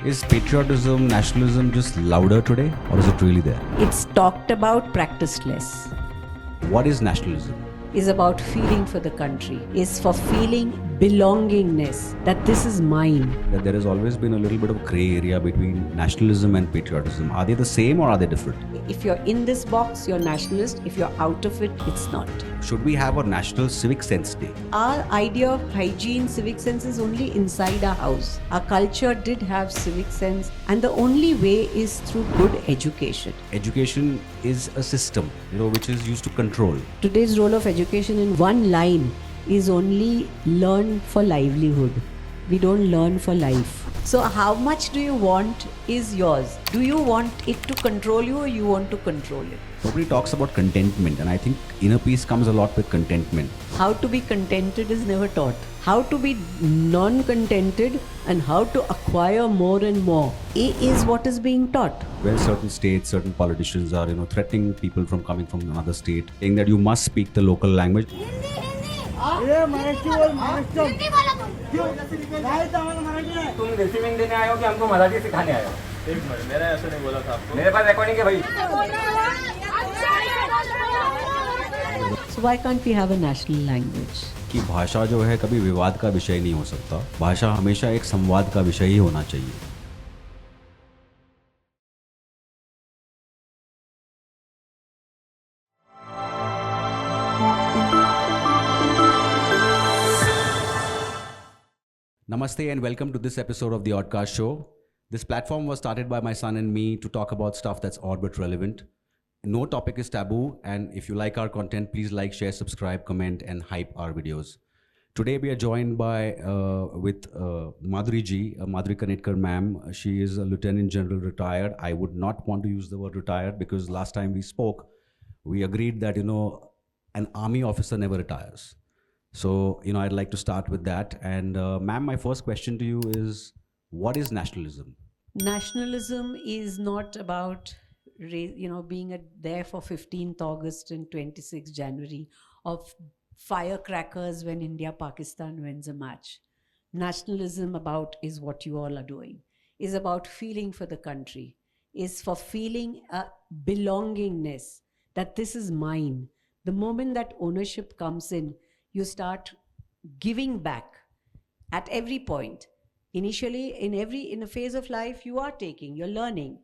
Is patriotism, nationalism just louder today, or is it really there? It's talked about, practiced less. What is nationalism? Is about feeling for the country, is for feeling belongingness, that this is mine. That there has always been a little bit of gray area between nationalism and patriotism. Are they the same or are they different? If you're in this box, you're nationalist. If you're out of it, it's not. Should we have a National Civic Sense Day? Our idea of hygiene, civic sense is only inside our house. Our culture did have civic sense, and the only way is through good education. Education is a system, which is used to control. Today's role of education in one line is only learn for livelihood. We don't learn for life. So how much do you want is yours. Do you want it to control you or you want to control it? Nobody talks about contentment, and I think inner peace comes a lot with contentment. How to be contented is never taught. How to be non-contented and how to acquire more and more is what is being taught. Where certain states, certain politicians are, threatening people from coming from another state, saying that you must speak the local language. तुम receiving देने आए हो कि हमको मराठी सिखाने आए हो? एक मिनट, मैंने ऐसा नहीं बोला था आपको। मेरे पास रिकॉर्डिंग है भाई। So why can't we have a national language? कि भाषा जो है कभी विवाद का विषय नहीं हो सकता। भाषा हमेशा एक संवाद का विषय ही होना चाहिए। Namaste and welcome to this episode of the Oddcast show. This platform was started by my son and me to talk about stuff that's odd but relevant. No topic is taboo, and if you like our content, please like, share, subscribe, comment, and hype our videos. Today we are joined with Madhuri ji, Madhuri Kanitkar ma'am. She is a Lieutenant General retired. I would not want to use the word retired because last time we spoke, we agreed that an army officer never retires. So, I'd like to start with that. And ma'am, my first question to you is, what is nationalism? Nationalism is not about, being there for 15th August and 26th January, of firecrackers when India-Pakistan wins a match. Nationalism is what you all are doing, is about feeling for the country, is for feeling a belongingness, that this is mine. The moment that ownership comes in, you start giving back at every point. Initially, in a phase of life, you are taking, you're learning.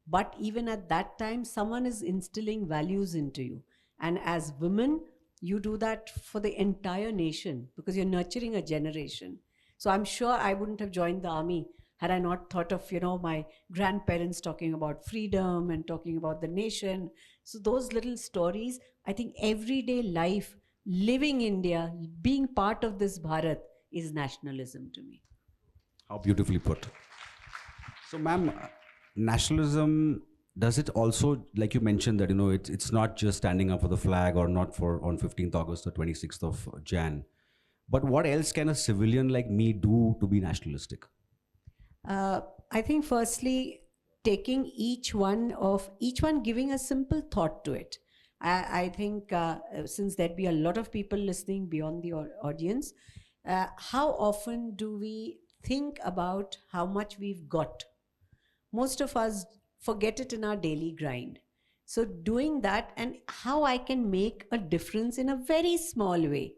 But even at that time, someone is instilling values into you. And as women, you do that for the entire nation because you're nurturing a generation. So I'm sure I wouldn't have joined the army had I not thought of, my grandparents talking about freedom and talking about the nation. So those little stories, I think everyday life, living India, being part of this Bharat is nationalism to me. How beautifully put. So, ma'am, nationalism, does it also, like you mentioned that, it's not just standing up for the flag or not on 15th August or 26th of Jan. But what else can a civilian like me do to be nationalistic? I think firstly, taking each one giving a simple thought to it. I think since there'd be a lot of people listening beyond the audience, how often do we think about how much we've got? Most of us forget it in our daily grind. So doing that and how I can make a difference in a very small way.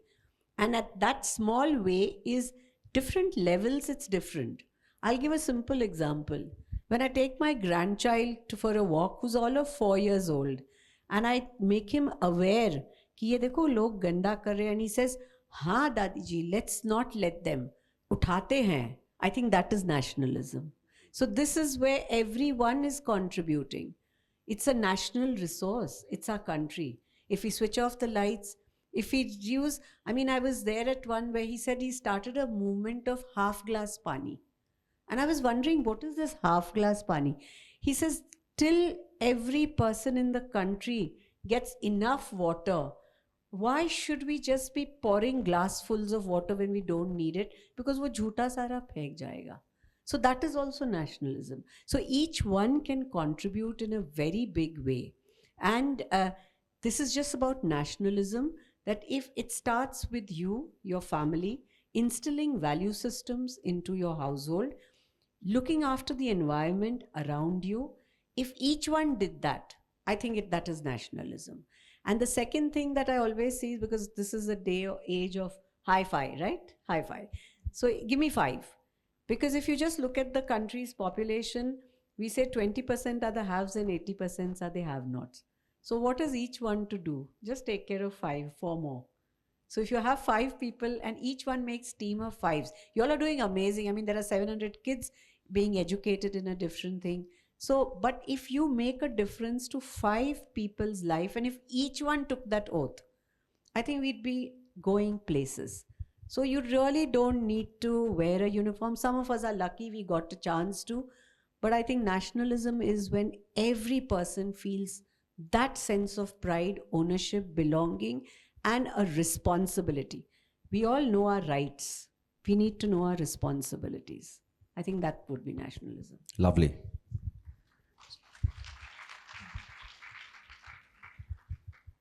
And at that small way is different levels, it's different. I'll give a simple example. When I take my grandchild for a walk who's all of 4 years old, and I make him aware कि ये देखो लोग गंदा कर रहे हैं, and he says, हाँ दादी जी, let's not let them, उठाते हैं. I think that is nationalism. So this is where everyone is contributing. It's a national resource. It's our country. If we switch off the lights, if we use, I was there at one where he said he started a movement of half glass pani. And I was wondering, what is this half glass pani? He says, till every person in the country gets enough water, why should we just be pouring glassfuls of water when we don't need it? Because wo jhoota sara phek jayega. So that is also nationalism. So each one can contribute in a very big way. And this is just about nationalism, that if it starts with you, your family, instilling value systems into your household, looking after the environment around you. If each one did that, I think that is nationalism. And the second thing that I always see is, because this is a day or age of hi-fi, right? Hi-fi. So give me 5. Because if you just look at the country's population, we say 20% are the haves and 80% are the have-nots. So what is each one to do? Just take care of 4 more. So if you have 5 people and each one makes team of 5s, you all are doing amazing. I mean, there are 700 kids being educated in a different thing. So, but if you make a difference to 5 people's life, and if each one took that oath, I think we'd be going places. So you really don't need to wear a uniform. Some of us are lucky we got a chance to, but I think nationalism is when every person feels that sense of pride, ownership, belonging, and a responsibility. We all know our rights. We need to know our responsibilities. I think that would be nationalism. Lovely.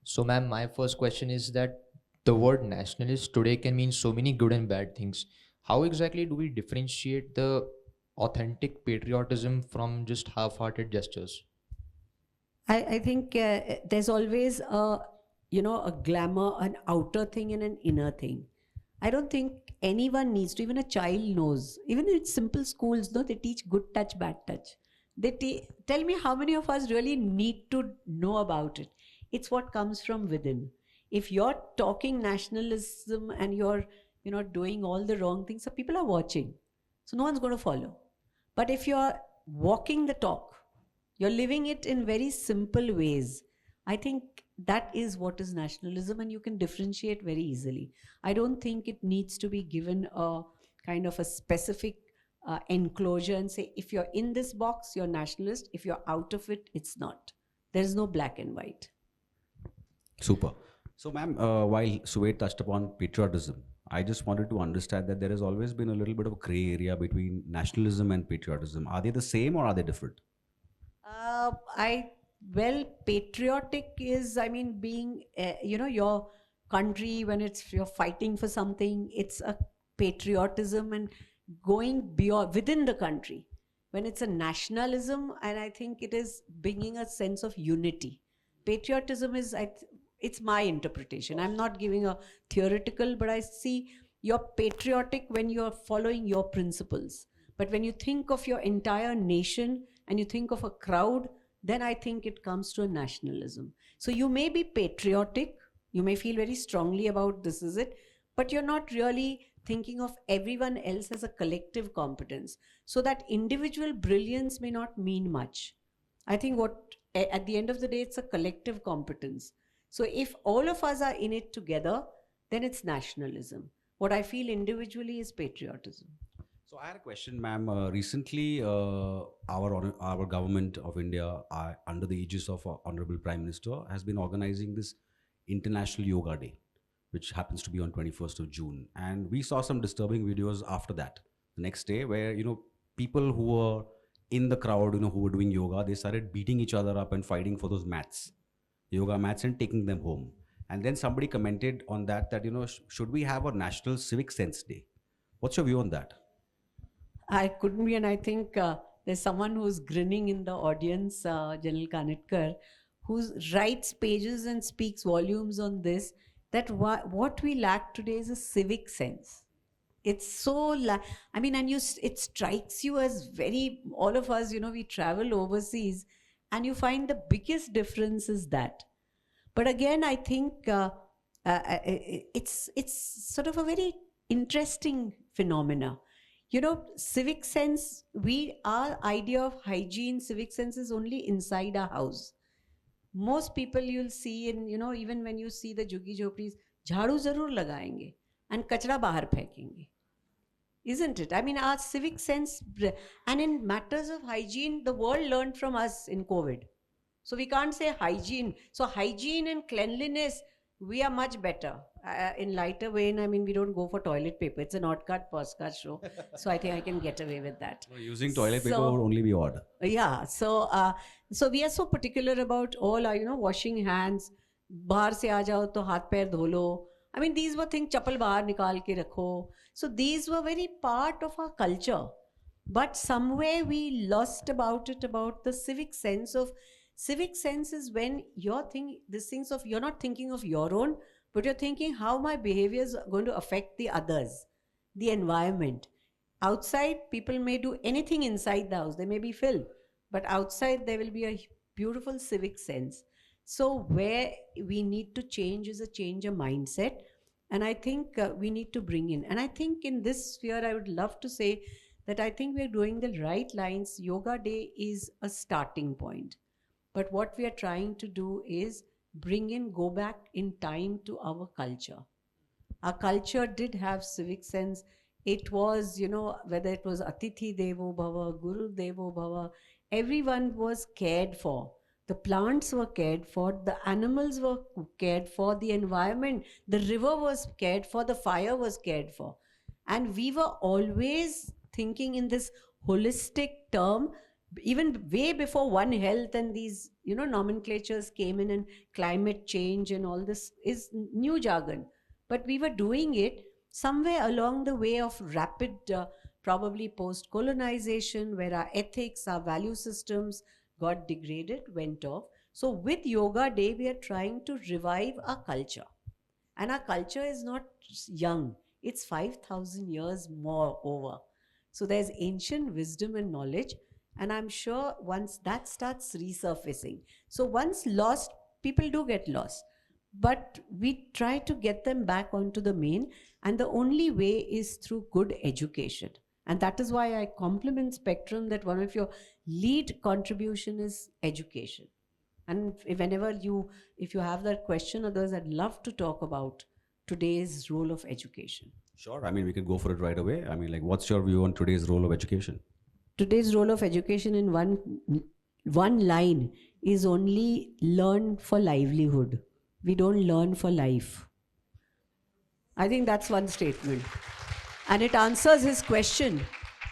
So, ma'am, my first question is that the word nationalist today can mean so many good and bad things. How exactly do we differentiate the authentic patriotism from just half-hearted gestures? I think there's always a glamour, an outer thing and an inner thing. I don't think anyone needs to, even a child knows, even in simple schools, no, they teach good touch, bad touch. Tell me how many of us really need to know about it. It's what comes from within. If you're talking nationalism and you're, doing all the wrong things, so people are watching. So no one's going to follow. But if you're walking the talk, you're living it in very simple ways, I think that is what is nationalism, and you can differentiate very easily. I don't think it needs to be given a kind of a specific enclosure and say, if you're in this box, you're nationalist. If you're out of it, it's not. There's no black and white. Super. So, ma'am, while Sued touched upon patriotism, I just wanted to understand that there has always been a little bit of a gray area between nationalism and patriotism. Are they the same or are they different? Patriotic is, being, your country, when you're fighting for something, it's a patriotism and going beyond, within the country. When it's a nationalism, and I think it is bringing a sense of unity. Patriotism is, it's my interpretation. I'm not giving a theoretical, but I see you're patriotic when you're following your principles. But when you think of your entire nation and you think of a crowd, then I think it comes to a nationalism. So you may be patriotic, you may feel very strongly about this is it, but you're not really thinking of everyone else as a collective competence. So that individual brilliance may not mean much. I think at the end of the day, it's a collective competence. So if all of us are in it together, then it's nationalism. What I feel individually is patriotism. So I had a question, ma'am. Recently, our government of India, under the aegis of our Honorable Prime Minister, has been organizing this International Yoga Day, which happens to be on 21st of June. And we saw some disturbing videos after that, the next day, where, people who were in the crowd, who were doing yoga, they started beating each other up and fighting for those mats, yoga mats, and taking them home. And then somebody commented on that, should we have a National Civic Sense Day? What's your view on that? I couldn't be, and I think there's someone who's grinning in the audience, General Kanitkar, who writes pages and speaks volumes on this, that what we lack today is a civic sense. It's so, it strikes you as all of us, we travel overseas, and you find the biggest difference is that. But again, I think it's sort of a very interesting phenomena. Civic sense, our idea of hygiene, civic sense is only inside our house. Most people you'll see in, even when you see the juggi jhopris, jharu zarur lagayenge and kachra bahar phekenge. Isn't it? Our civic sense, and in matters of hygiene, the world learned from us in COVID. So we can't say hygiene. So hygiene and cleanliness, we are much better. In lighter vein, we don't go for toilet paper. It's an Oddcast podcast show. So I think I can get away with that. Using toilet paper would only be odd. Yeah. So we are so particular about all our, washing hands. Bahar se aa jao to haath pair dho lo. These were things, chappal bahar nikal ke rakho. So these were very part of our culture. But somewhere we lost about the civic sense of, civic sense is when you're thinking these things of, you're not thinking of your own, but you're thinking how my behavior is going to affect the others, the environment. Outside, people may do anything inside the house. They may be filled, but outside there will be a beautiful civic sense. So where we need to change is a change of mindset, and I think we need to bring in. And I think in this sphere, I would love to say that I think we're doing the right lines. Yoga Day is a starting point, but what we are trying to do is bring in, go back in time to our culture. Our culture did have civic sense. It was, whether it was Atithi Devo Bhava, Guru Devo Bhava, everyone was cared for. The plants were cared for, the animals were cared for, the environment, the river was cared for, the fire was cared for. And we were always thinking in this holistic term, even way before One Health and these, nomenclatures came in, and climate change and all this is new jargon. But we were doing it somewhere along the way of rapid, probably post-colonization, where our ethics, our value systems got degraded, went off. So with Yoga Day, we are trying to revive our culture. And our culture is not young. It's 5,000 years more over. So there's ancient wisdom and knowledge. And I'm sure once that starts resurfacing. So once lost, people do get lost. But we try to get them back onto the main. And the only way is through good education. And that is why I compliment Spectrum that one of your lead contribution is education. And whenever if you have that question, others, I'd love to talk about today's role of education. Sure. I mean, we could go for it right away. I mean, like, what's your view on today's role of education? Today's role of education in one line is only learn for livelihood. We don't learn for life. I think that's one statement. And it answers his question.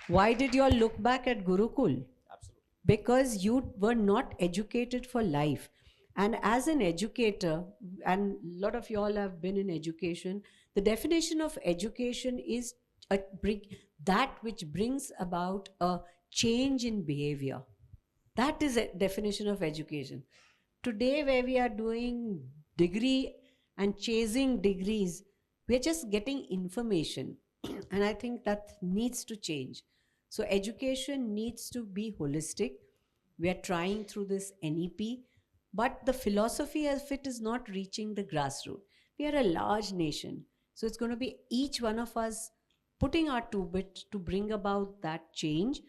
Why did you all look back at Gurukul? Absolutely. Because you were not educated for life. And as an educator, and a lot of you all have been in education, the definition of education is that which brings about a change in behavior. That is a definition of education. Today, where we are doing degree and chasing degrees, we're just getting information. And I think that needs to change. So education needs to be holistic. We are trying through this NEP, but the philosophy of it is not reaching the grassroots. We are a large nation. So it's going to be each one of us putting our two-bit to bring about that change.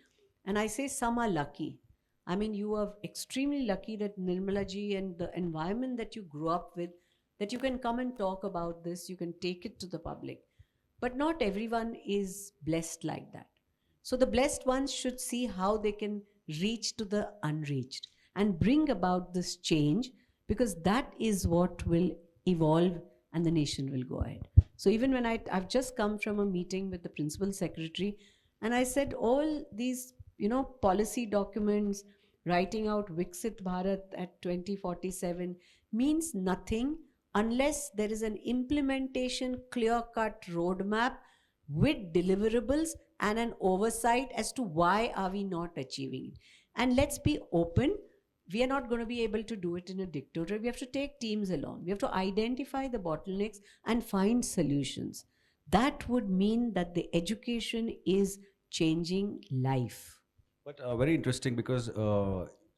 And I say some are lucky. I mean, you are extremely lucky that Nirmala ji and the environment that you grew up with, that you can come and talk about this, you can take it to the public. But not everyone is blessed like that. So the blessed ones should see how they can reach to the unreached and bring about this change, because that is what will evolve and the nation will go ahead. So even when I've just come from a meeting with the principal secretary, and I said all these, policy documents, writing out Viksit Bharat at 2047 means nothing unless there is an implementation, clear-cut roadmap with deliverables and an oversight as to why are we not achieving it. And let's be open. We are not going to be able to do it in a dictatorship. We have to take teams along. We have to identify the bottlenecks and find solutions. That would mean that the education is changing life. But very interesting, because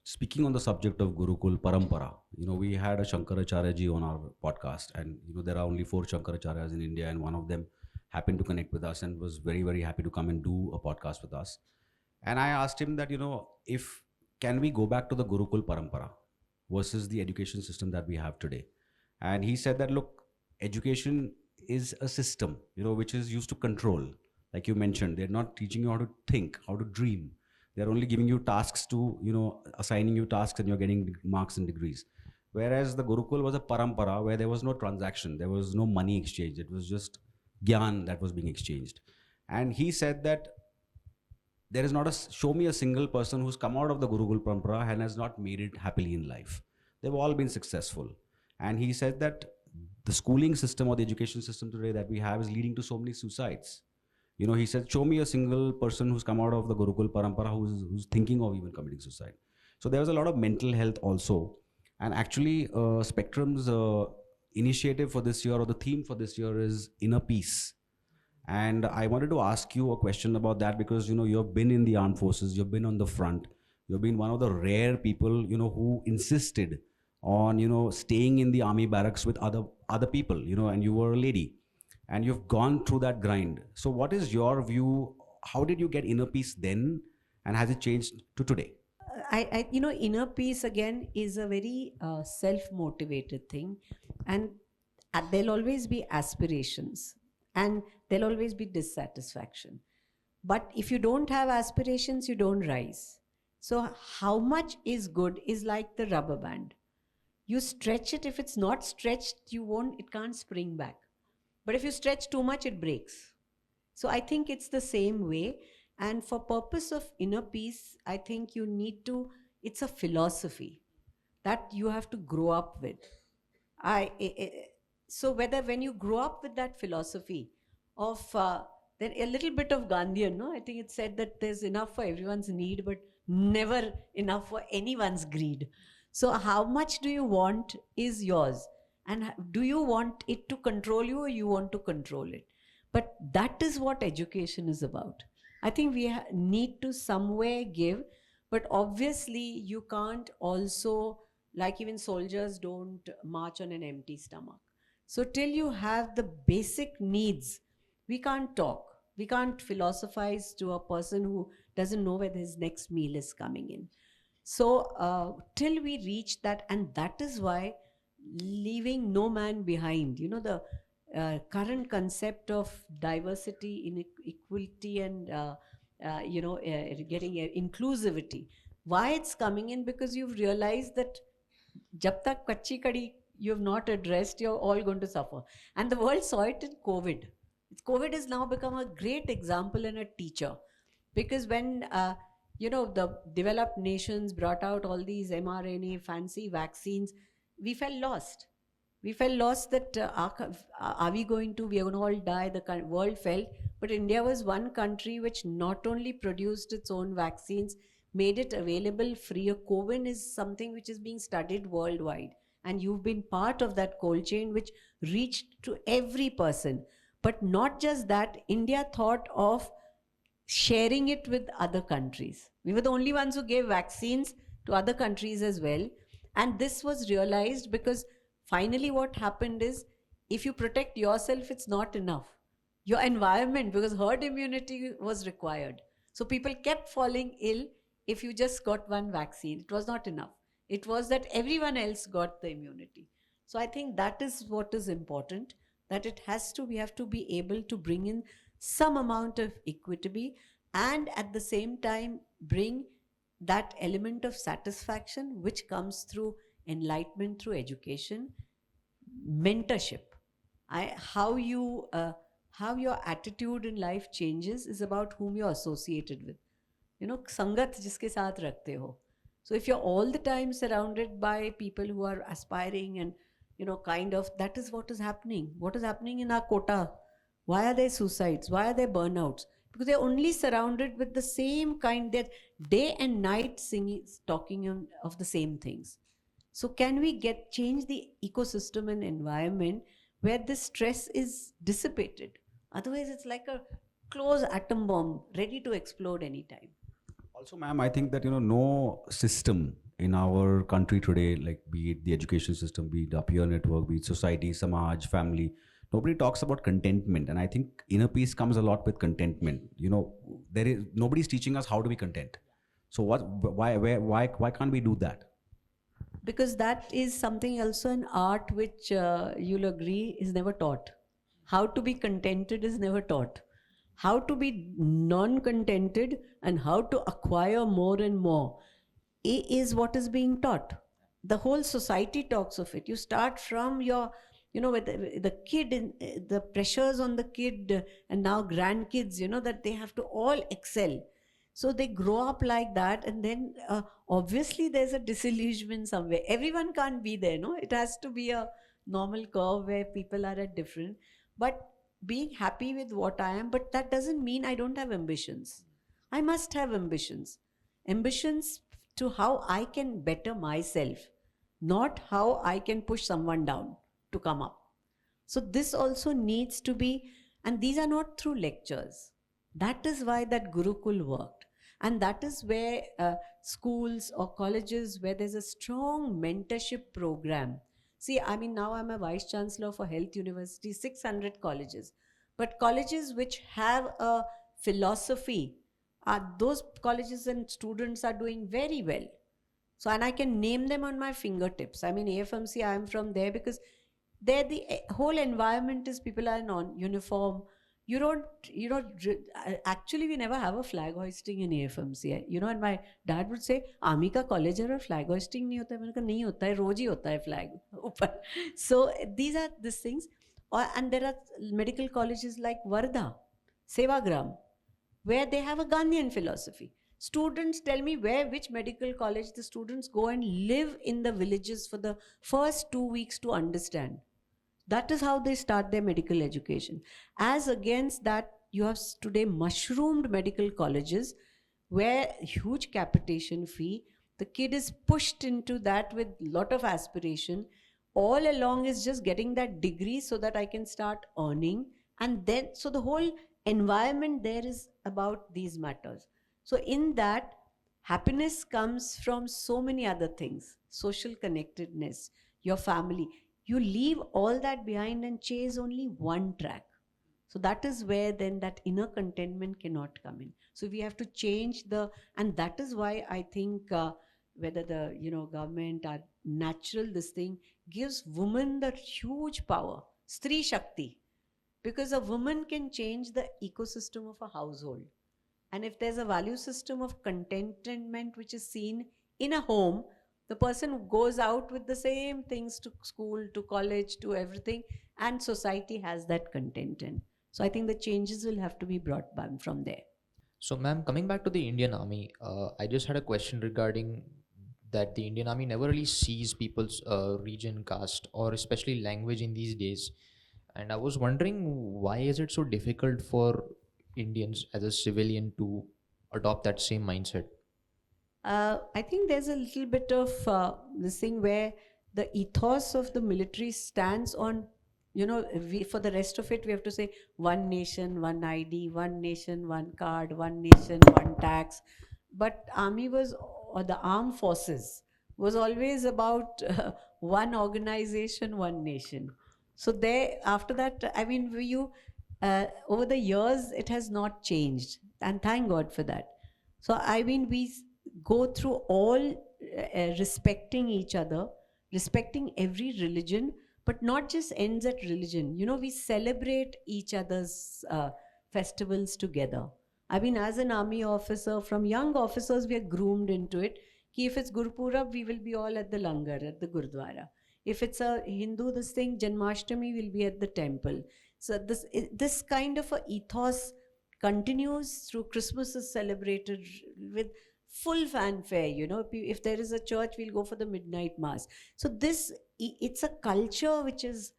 speaking on the subject of Gurukul Parampara, we had a Shankaracharya ji on our podcast, and there are only 4 Shankaracharyas in India, and one of them happened to connect with us and was very, very happy to come and do a podcast with us. And I asked him that, if can we go back to the Gurukul Parampara versus the education system that we have today? And he said that, look, education is a system, which is used to control. Like you mentioned, they're not teaching you how to think, how to dream. They're only giving you tasks to, assigning you tasks, and you're getting marks and degrees. Whereas the Gurukul was a parampara where there was no transaction, there was no money exchange. It was just gyan that was being exchanged. And he said that there is not show me a single person who's come out of the Gurukul Parampara and has not made it happily in life. They've all been successful. And he said that the schooling system or the education system today that we have is leading to so many suicides. You know, he said, show me a single person who's come out of the Gurukul Parampara who's thinking of even committing suicide. So there was a lot of mental health also. And actually, Spectrum's initiative for this year, or the theme for this year, is inner peace. And I wanted to ask you a question about that, because, you know, you've been in the armed forces, you've been on the front, you've been one of the rare people, you know, who insisted on, you know, staying in the army barracks with other people, you know, and you were a lady, and you've gone through that grind. So what is your view? How did you get inner peace then, and has it changed to today? You know, inner peace again is a very self-motivated thing, and there'll always be aspirations, and there'll always be dissatisfaction. But if you don't have aspirations, you don't rise. So how much is good is like the rubber band. You stretch it. If it's not stretched, it can't spring back. But if you stretch too much, it breaks. So I think it's the same way. And for purpose of inner peace, I think you need to, it's a philosophy that you have to grow up with. So when you grow up with that philosophy of, then a little bit of Gandhian, no? I think it said that there's enough for everyone's need, but never enough for anyone's greed. So how much do you want is yours. And do you want it to control you, or you want to control it? But that is what education is about. I think we need to somewhere give, but obviously you can't also, like even soldiers don't march on an empty stomach. So till you have the basic needs, we can't talk. We can't philosophize to a person who doesn't know whether his next meal is coming in. So till we reach that, and that is why leaving no man behind, you know, the current concept of diversity, equality, and getting inclusivity. Why it's coming in? Because you've realized that jab tak kachi kadi you have not addressed, you're all going to suffer. And the world saw it in COVID. COVID has now become a great example and a teacher, because when the developed nations brought out all these mRNA fancy vaccines, we felt lost. We felt lost that are we going to all die? The world felt. But India was one country which not only produced its own vaccines, made it available free. COVID is something which is being studied worldwide. And you've been part of that cold chain which reached to every person. But not just that, India thought of sharing it with other countries. We were the only ones who gave vaccines to other countries as well. And this was realized because finally what happened is, if you protect yourself, it's not enough. Your environment, because herd immunity was required. So people kept falling ill if you just got one vaccine. It was not enough. It was that everyone else got the immunity. So I think that is what is important, that we have to be able to bring in some amount of equity, and at the same time bring that element of satisfaction which comes through enlightenment, through education, mentorship. How your attitude in life changes is about whom you're associated with. You know, sangat jiske saath rakhte ho. So if you're all the time surrounded by people who are aspiring and, that is what is happening. What is happening in our quota? Why are there suicides? Why are there burnouts? Because they're only surrounded with the same kind, they're day and night talking of the same things. So can we change the ecosystem and environment where this stress is dissipated? Otherwise, it's like a closed atom bomb ready to explode anytime. Also, ma'am, I think that, no system in our country today, like be it the education system, be it the peer network, be it society, samaj, family, nobody talks about contentment. And I think inner peace comes a lot with contentment. Nobody's teaching us how to be content. So why can't we do that? Because that is something also an art which you'll agree is never taught. How to be contented is never taught. How to be non-contented and how to acquire more and more is what is being taught. The whole society talks of it. You start from your, with the kid, the pressures on the kid and now grandkids, that they have to all excel. So they grow up like that, and then obviously there's a disillusionment somewhere. Everyone can't be there, no? It has to be a normal curve where people are at different. But being happy with what I am, but that doesn't mean I don't have ambitions. I must have ambitions. Ambitions to how I can better myself, not how I can push someone down to come up. So this also needs to be, and these are not through lectures. That is why that Gurukul worked. And that is where schools or colleges where there's a strong mentorship program. See, I mean, now I'm a vice chancellor for Health University, 600 colleges. But colleges which have a philosophy, those colleges and students are doing very well. So, and I can name them on my fingertips. I mean, AFMC, I'm from there because there the whole environment is people are in uniform. Actually, we never have a flag hoisting in AFMC. You know, and my dad would say, Army ka college hai, flag hoisting nahi hota hai. मैंने कहा नहीं होता है, रोज ही होता है flag ऊपर. So these are these things. And there are medical colleges like Varda, Sevagram, where they have a Gandhian philosophy. Students tell me which medical college the students go and live in the villages for the first 2 weeks to understand. That is how they start their medical education. As against that, you have today mushroomed medical colleges where huge capitation fee, the kid is pushed into that with lot of aspiration. All along is just getting that degree so that I can start earning. And then, so the whole environment there is about these matters. So in that, happiness comes from so many other things. Social connectedness, your family. You leave all that behind and chase only one track. So that is where then that inner contentment cannot come in. So we have to change and that is why I think whether the government or natural this thing gives women the huge power, Stri Shakti, because a woman can change the ecosystem of a household. And if there's a value system of contentment which is seen in a home, the person goes out with the same things to school, to college, to everything, and society has that contentment. So I think the changes will have to be brought from there. So, ma'am, coming back to the Indian Army, I just had a question regarding that the Indian Army never really sees people's region, caste, or especially language in these days. And I was wondering, why is it so difficult for Indians as a civilian to adopt that same mindset? I think there's a little bit of this thing where the ethos of the military stands on, for the rest of it, we have to say one nation, one ID, one nation, one card, one nation, one tax. But army or the armed forces was always about one organization, one nation. So there, after that, I mean, over the years, it has not changed. And thank God for that. So, I mean, we go through all respecting each other, respecting every religion, but not just ends at religion. We celebrate each other's festivals together. I mean, as an army officer, from young officers, we are groomed into it. If it's Gurupurab, we will be all at the langar, at the Gurdwara. If it's a Hindu, this thing, Janmashtami will be at the temple. So this kind of a ethos continues through. Christmas is celebrated with full fanfare. If there is a church, we'll go for the midnight mass. So it's a culture which is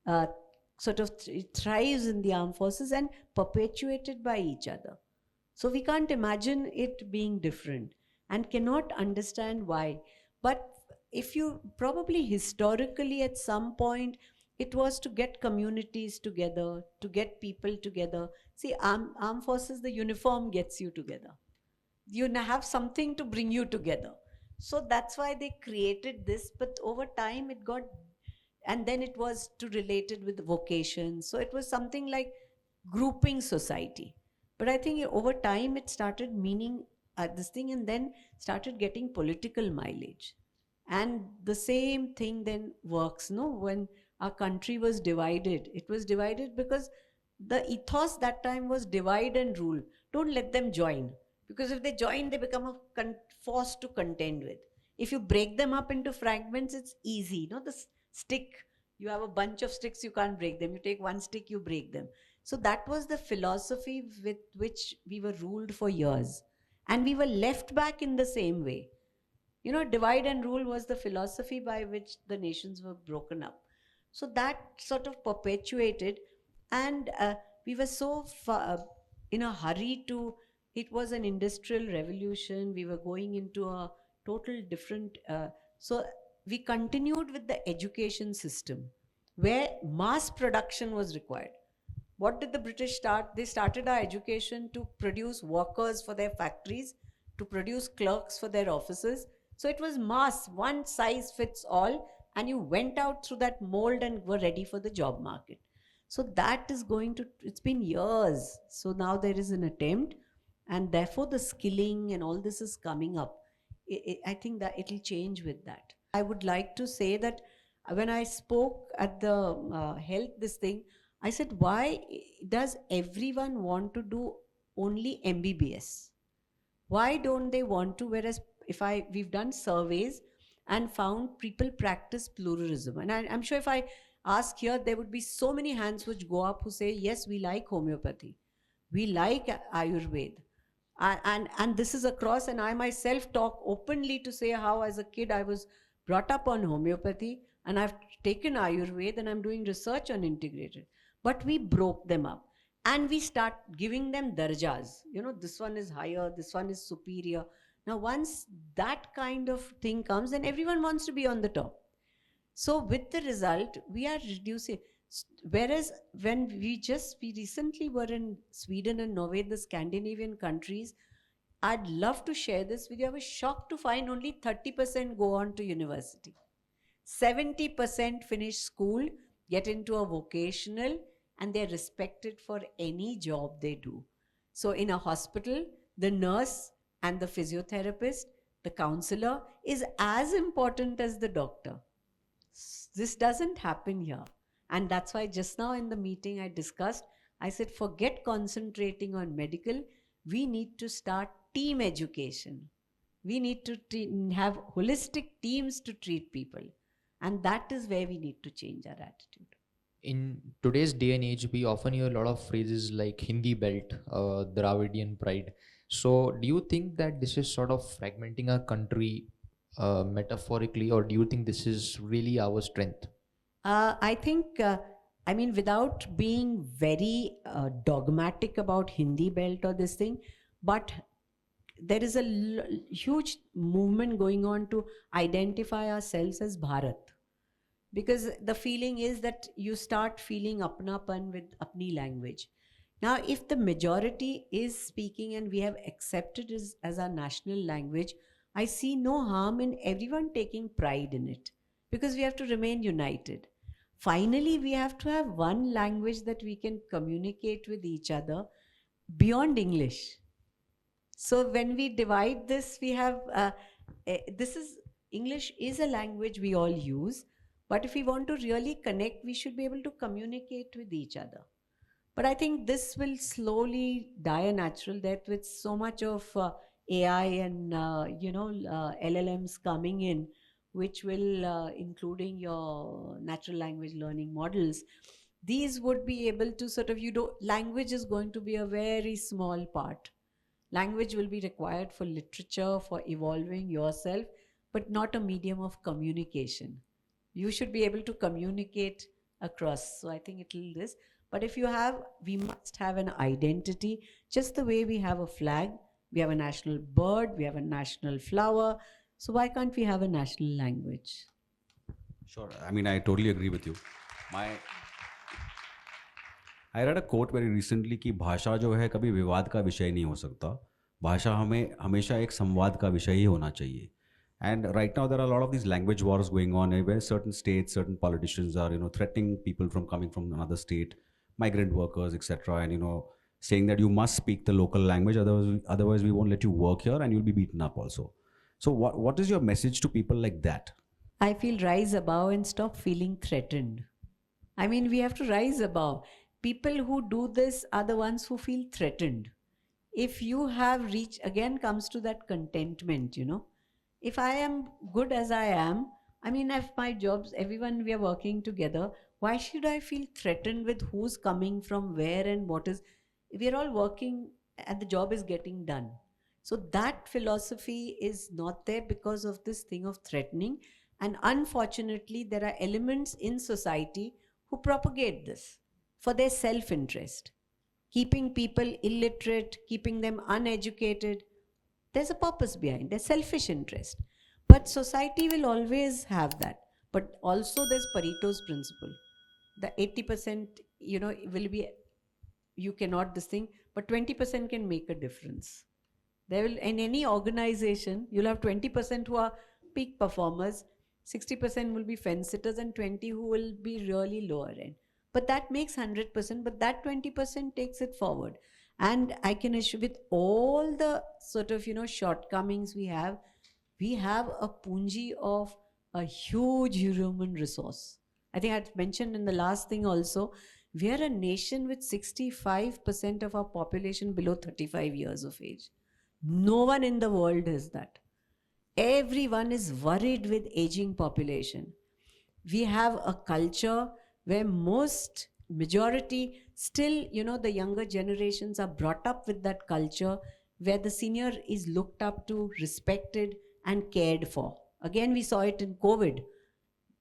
sort of thrives in the armed forces and perpetuated by each other. So we can't imagine it being different and cannot understand why. But if you probably historically at some point, it was to get communities together, to get people together. See, armed forces, the uniform gets you together. You have something to bring you together. So that's why they created this. But over time it got, and then it was to related with vocation. So it was something like grouping society. But I think over time it started meaning this thing and then started getting political mileage. And the same thing then works, when our country was divided. It was divided because the ethos that time was divide and rule. Don't let them join. Because if they join, they become a force to contend with. If you break them up into fragments, it's easy. The stick, you have a bunch of sticks, you can't break them. You take one stick, you break them. So that was the philosophy with which we were ruled for years. And we were left back in the same way. Divide and rule was the philosophy by which the nations were broken up. So that sort of perpetuated. And we were so in a hurry to, it was an industrial revolution. We were going into a total different, so we continued with the education system where mass production was required. What did the British start? They started our education to produce workers for their factories, to produce clerks for their offices. So it was mass, one size fits all, and you went out through that mold and were ready for the job market. So that is going to, it's been years. So now there is an attempt, and therefore the skilling and all this is coming up. I think that it'll change with that. I would like to say that when I spoke at the health, this thing, I said, why does everyone want to do only MBBS? Why don't they want to? Whereas we've done surveys and found people practice pluralism. And I'm sure if I ask here, there would be so many hands which go up who say, yes, we like homeopathy. We like Ayurveda. And this is across, and I myself talk openly to say how as a kid I was brought up on homeopathy and I've taken Ayurveda and I'm doing research on integrated. But we broke them up and we start giving them darjas. This one is higher, this one is superior. Now, once that kind of thing comes, then everyone wants to be on the top. So with the result, we are reducing. Whereas when we recently were in Sweden and Norway, the Scandinavian countries, I'd love to share this with you. I was shocked to find only 30% go on to university. 70% finish school, get into a vocational, and they're respected for any job they do. So in a hospital, the nurse and the physiotherapist, the counselor is as important as the doctor. This doesn't happen here. And that's why just now in the meeting I discussed, I said, forget concentrating on medical. We need to start team education. We need to have holistic teams to treat people. And that is where we need to change our attitude. In today's day and age, we often hear a lot of phrases like Hindi belt, Dravidian pride. So do you think that this is sort of fragmenting our country metaphorically, or do you think this is really our strength? I think, without being very dogmatic about Hindi belt or this thing, but there is a huge movement going on to identify ourselves as Bharat. Because the feeling is that you start feeling apnapan with apni language. Now, if the majority is speaking and we have accepted it as our national language, I see no harm in everyone taking pride in it, because we have to remain united. Finally, we have to have one language that we can communicate with each other beyond English. So when we divide this, we have, English is a language we all use, but if we want to really connect, we should be able to communicate with each other. But I think this will slowly die a natural death with so much of AI and, LLMs coming in, which will, including your natural language learning models, these would be able to language is going to be a very small part. Language will be required for literature, for evolving yourself, but not a medium of communication. You should be able to communicate across. So I think it'll this. But if we must have an identity, just the way we have a flag, we have a national bird, we have a national flower. So why can't we have a national language? Sure. I totally agree with you. I read a quote very recently कि भाषा जो है कभी विवाद का विषय नहीं हो सकता. भाषा हमें हमेशा एक संवाद का विषय ही होना चाहिए. And right now there are a lot of these language wars going on where certain states, certain politicians are, threatening people from coming from another state, migrant workers, etc. And, saying that you must speak the local language, otherwise we won't let you work here and you'll be beaten up also. So what is your message to people like that? I feel rise above and stop feeling threatened. We have to rise above. People who do this are the ones who feel threatened. If you have reached, again comes to that contentment, If I am good as I am, if my jobs, everyone, we are working together, why should I feel threatened with who's coming from where and what is? We are all working and the job is getting done. So that philosophy is not there because of this thing of threatening. And unfortunately, there are elements in society who propagate this. for their self-interest, keeping people illiterate, keeping them uneducated. There's a purpose behind, there's selfish interest. But society will always have that. But also there's Pareto's principle. The 80%, will be, you cannot this thing, but 20% can make a difference. There will, in any organization, you'll have 20% who are peak performers, 60% will be fence sitters, and 20 who will be really lower end. But that makes 100%, but that 20% takes it forward. And I can assure, with all the sort of, shortcomings we have a punji of a huge human resource. I think I mentioned in the last thing also, we are a nation with 65% of our population below 35 years of age. No one in the world has that. Everyone is worried with aging population. We have a culture where majority still, the younger generations are brought up with that culture where the senior is looked up to, respected and cared for. Again, we saw it in COVID.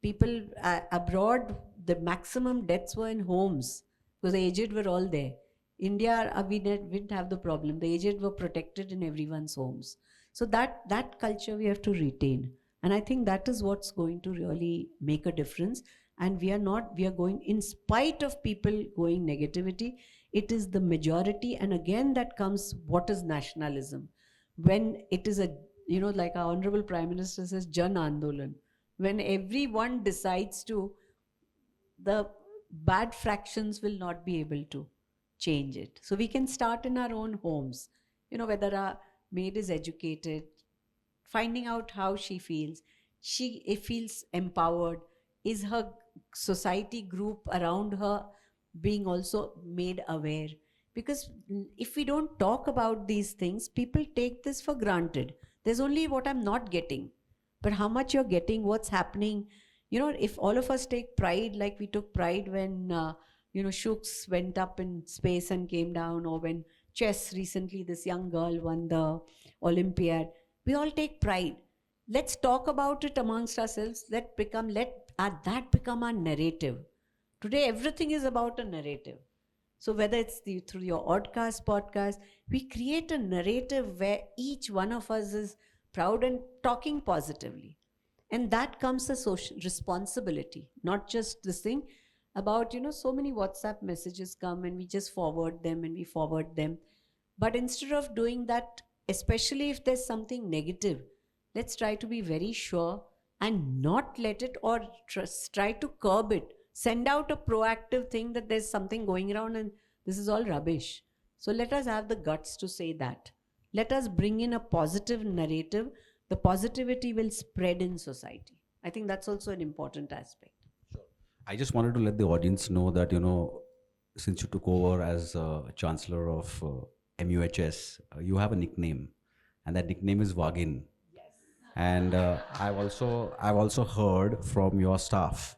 People abroad, the maximum deaths were in homes because the aged were all there. India, we didn't have the problem. The aged were protected in everyone's homes. So that culture we have to retain. And I think that is what's going to really make a difference. And we are going, in spite of people going negativity, it is the majority. And again, that comes, what is nationalism? When it is like our Honorable Prime Minister says, Jan Andolan. When everyone decides to, the bad fractions will not be able to change it. So we can start in our own homes, whether our maid is educated, finding out how she feels. She feels empowered. Is her society group around her being also made aware? Because if we don't talk about these things, people take this for granted. There's only what I'm not getting. But how much you're getting, what's happening. If all of us take pride, like we took pride when, Shooks went up in space and came down, or when chess recently, this young girl won the Olympiad. We all take pride. Let's talk about it amongst ourselves. Let that become our narrative. Today, everything is about a narrative. So whether it's through your Oddcast podcast, we create a narrative where each one of us is proud and talking positively. And that comes a social responsibility, not just this thing about, so many WhatsApp messages come and we just forward them. But instead of doing that, especially if there's something negative, let's try to be very sure and not let it, or try to curb it. Send out a proactive thing that there's something going around and this is all rubbish. So let us have the guts to say that. Let us bring in a positive narrative. The positivity will spread in society. I think that's also an important aspect. I just wanted to let the audience know that, since you took over as Chancellor of MUHS, you have a nickname, and that nickname is Waghin. Yes. And I've also heard from your staff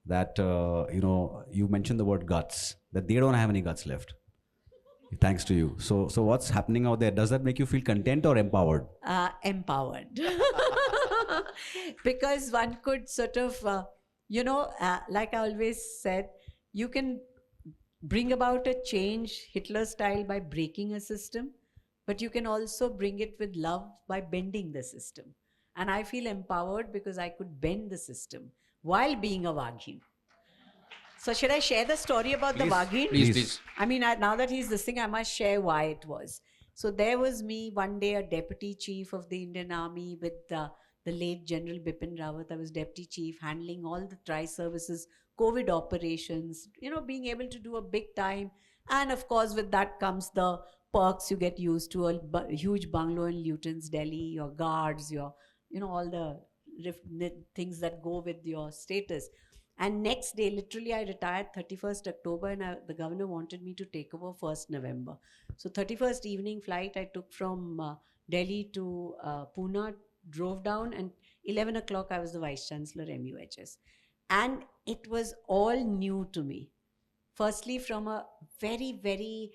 that, you mentioned the word guts, that they don't have any guts left. Thanks to you. So what's happening out there? Does that make you feel content or empowered? Empowered. Because one could sort of, like I always said, you can bring about a change Hitler style by breaking a system, but you can also bring it with love by bending the system. And I feel empowered because I could bend the system while being a Waghin. So should I share the story about the Waghin? Please. I mean, now that he's listening, I must share why it was. So there was me one day, a deputy chief of the Indian Army with the late General Bipin Rawat. I was deputy chief, handling all the tri-services, COVID operations, being able to do a big time. And of course, with that comes the perks you get used to, a huge bungalow in Luton's Delhi, your guards, your, all the things that go with your status. And next day, literally, I retired 31st October and the governor wanted me to take over 1st November. So 31st evening flight, I took from Delhi to Pune, drove down, and 11 o'clock, I was the Vice Chancellor MUHS. And it was all new to me. Firstly, from a very, very,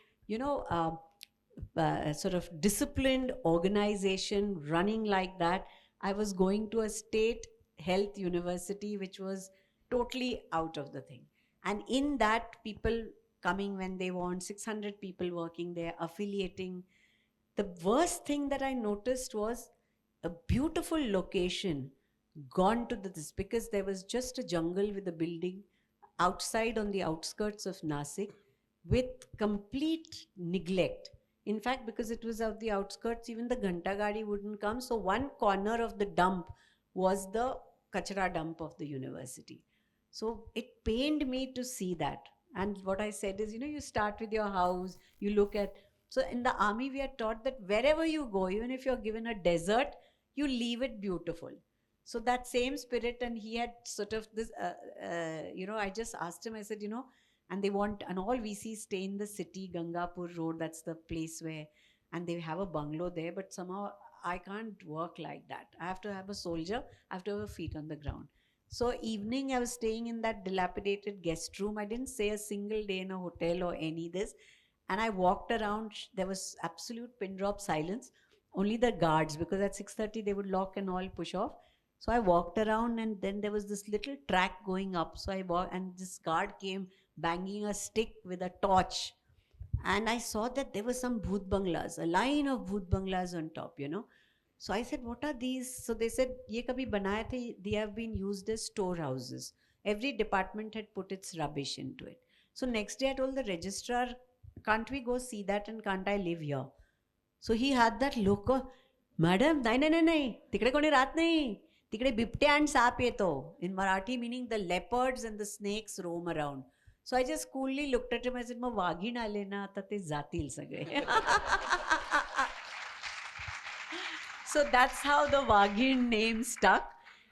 sort of disciplined organization running like that, I was going to a state health university, which was totally out of the thing. And in that, people coming when they want, 600 people working there, affiliating. The worst thing that I noticed was a beautiful location gone to this, because there was just a jungle with a building outside on the outskirts of Nasik with complete neglect. In fact, because it was at the outskirts, even the Ghanta Gadi wouldn't come. So one corner of the dump was the kachra dump of the university. So it pained me to see that. And what I said is, you start with your house, you look at. So in the army, we are taught that wherever you go, even if you're given a desert, you leave it beautiful. So that same spirit, and he had sort of this, I just asked him, I said, and they want, and all VCs stay in the city, Gangapur Road, that's the place where, and they have a bungalow there, but somehow I can't work like that. I have to have a soldier, I have to have feet on the ground. So evening, I was staying in that dilapidated guest room. I didn't stay a single day in a hotel or any this. And I walked around, there was absolute pin drop silence, only the guards, because at 6:30 they would lock and all push off. So I walked around, and then there was this little track going up. So I walked, and this guard came banging a stick with a torch. And I saw that there were some bhoot banglas, a line of bhoot banglas on top, So I said, what are these? So they said, ye kabhi banaye the, they have been used as storehouses. Every department had put its rubbish into it. So next day I told the registrar, can't we go see that, and can't I live here? So he had that look of, madam, nahi, tikde koni raat nahi. Tikde bibte and saap yeto. In Marathi, meaning the leopards and the snakes roam around. So I just coolly looked at him. I said, ma Waghin alena tate zatil sagre. So that's how the Waghin name stuck.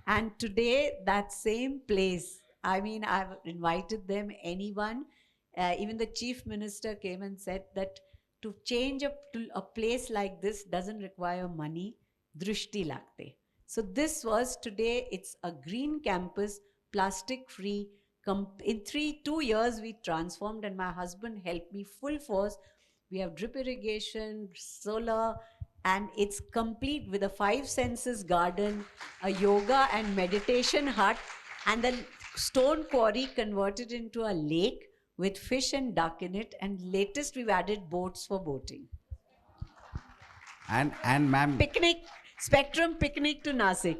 And today, that same place, I mean, I've invited them, anyone, even the chief minister came and said that to change to a place like this doesn't require money, drishti lagte. So this was today, it's a green campus, plastic free. In 2 years, we transformed, and my husband helped me full force. We have drip irrigation, solar, and it's complete with a 5 senses garden, a yoga and meditation hut, and the stone quarry converted into a lake with fish and duck in it. And latest, we've added boats for boating. And ma'am, Picnic, Spectrum picnic to Nasik.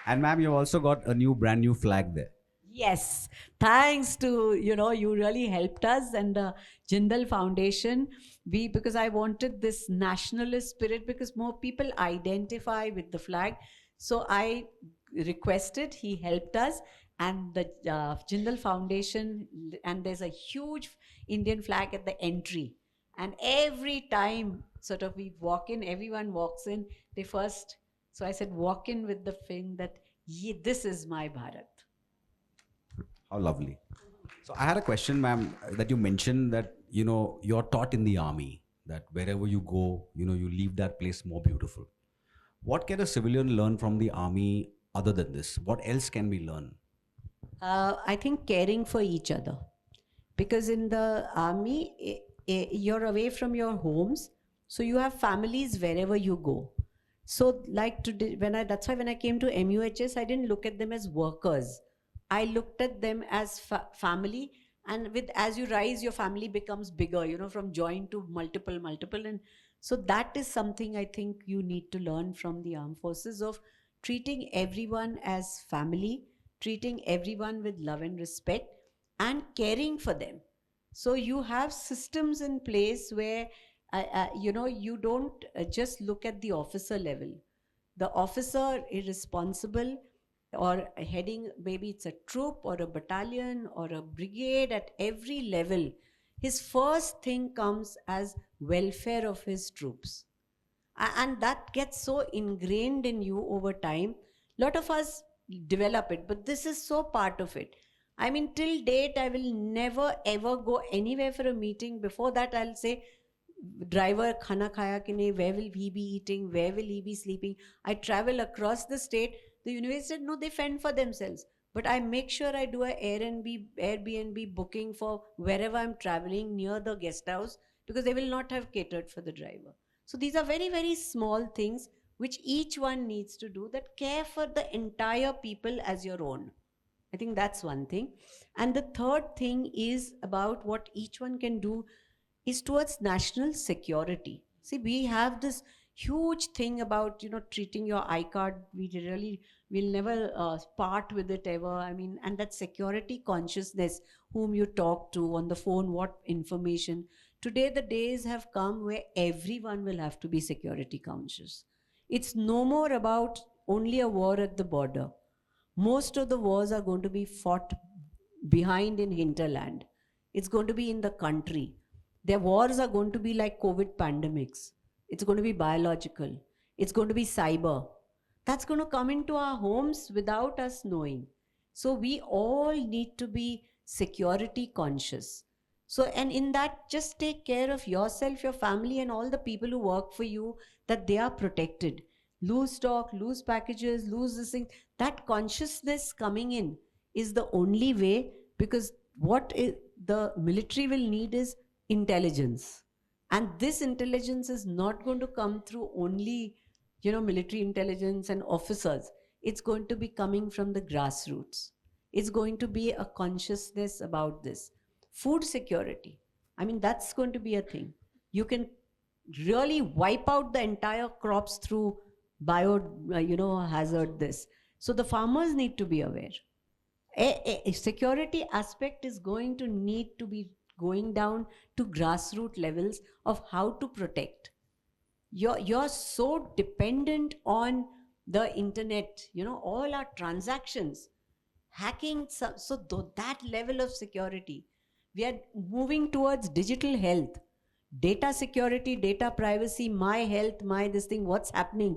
and ma'am, you've also got a brand new flag there. Yes, thanks to, you really helped us, and the Jindal Foundation, because I wanted this nationalist spirit, because more people identify with the flag. So I requested, he helped us, and the Jindal Foundation, and there's a huge Indian flag at the entry. And every time sort of we walk in, everyone walks in, they first, so I said, walk in with the thing that, this is my Bharat. How lovely. So I had a question, ma'am, that you mentioned that, you're taught in the army that wherever you go, you leave that place more beautiful. What can a civilian learn from the army other than this? What else can we learn? I think caring for each other. Because in the army, you're away from your homes. So you have families wherever you go. So like today, that's why when I came to MUHS, I didn't look at them as workers. I looked at them as family, and as you rise, your family becomes bigger, from joint to multiple. And so that is something I think you need to learn from the armed forces, of treating everyone as family, treating everyone with love and respect, and caring for them. So you have systems in place where, you don't just look at the officer level. The officer is responsible, or heading, maybe it's a troop or a battalion or a brigade, at every level, his first thing comes as welfare of his troops. And that gets so ingrained in you over time. A lot of us develop it, but this is so part of it. I mean, till date, I will never ever go anywhere for a meeting. Before that, I'll say, driver, khana khaya ki nahi, where will he be eating, where will he be sleeping? I travel across the state. The university said, no, they fend for themselves. But I make sure I do a Airbnb booking for wherever I'm traveling near the guest house, because they will not have catered for the driver. So these are very, very small things which each one needs to do, that care for the entire people as your own. I think that's one thing. And the third thing is about what each one can do is towards national security. See, we have this huge thing about, treating your I-card. We really will never part with it ever. I mean, and that security consciousness, whom you talk to on the phone, what information. Today, the days have come where everyone will have to be security conscious. It's no more about only a war at the border. Most of the wars are going to be fought behind in hinterland. It's going to be in the country. Their wars are going to be like COVID pandemics. It's going to be biological. It's going to be cyber. That's going to come into our homes without us knowing. So we all need to be security conscious. So, and in that, just take care of yourself, your family, and all the people who work for you, that they are protected. Lose stock, lose packages, lose this thing. That consciousness coming in is the only way, because the military will need is intelligence. And this intelligence is not going to come through only, military intelligence and officers. It's going to be coming from the grassroots. It's going to be a consciousness about this. Food security. I mean, that's going to be a thing. You can really wipe out the entire crops through hazard this. So the farmers need to be aware. A security aspect is going to need to be going down to grassroots levels of how to protect. You're so dependent on the internet, all our transactions, hacking, that level of security. We are moving towards digital health, data security, data privacy, my health, this thing, what's happening.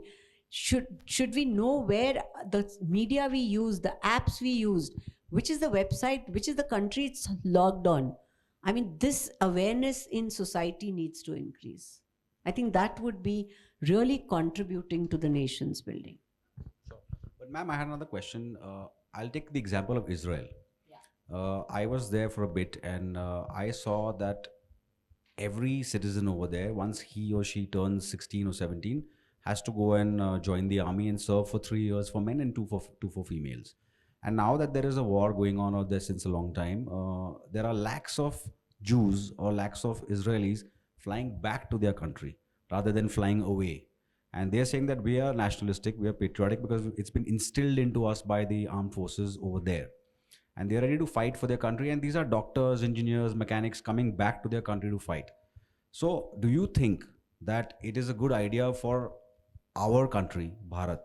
Should we know where the media we use, the apps we used, which is the website, which is the country it's logged on. I mean, this awareness in society needs to increase. I think that would be really contributing to the nation's building. Sure. But ma'am, I had another question. I'll take the example of Israel. I was there for a bit, and I saw that every citizen over there, once he or she turns 16 or 17, has to go and join the army and serve for 3 years for men and two for females. And now that there is a war going on out there since a long time, there are lakhs of Jews or lakhs of Israelis flying back to their country rather than flying away. And they're saying that we are nationalistic, we are patriotic because it's been instilled into us by the armed forces over there. And they're ready to fight for their country. And these are doctors, engineers, mechanics coming back to their country to fight. So do you think that it is a good idea for our country, Bharat,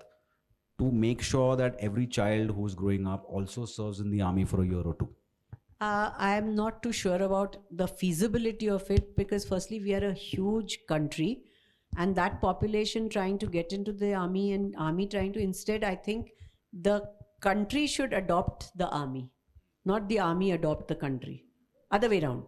to make sure that every child who's growing up also serves in the army for a year or two? I am not too sure about the feasibility of it, because firstly, we are a huge country, and that population trying to get into the army and army trying to, instead, I think the country should adopt the army, not the army adopt the country. Other way around.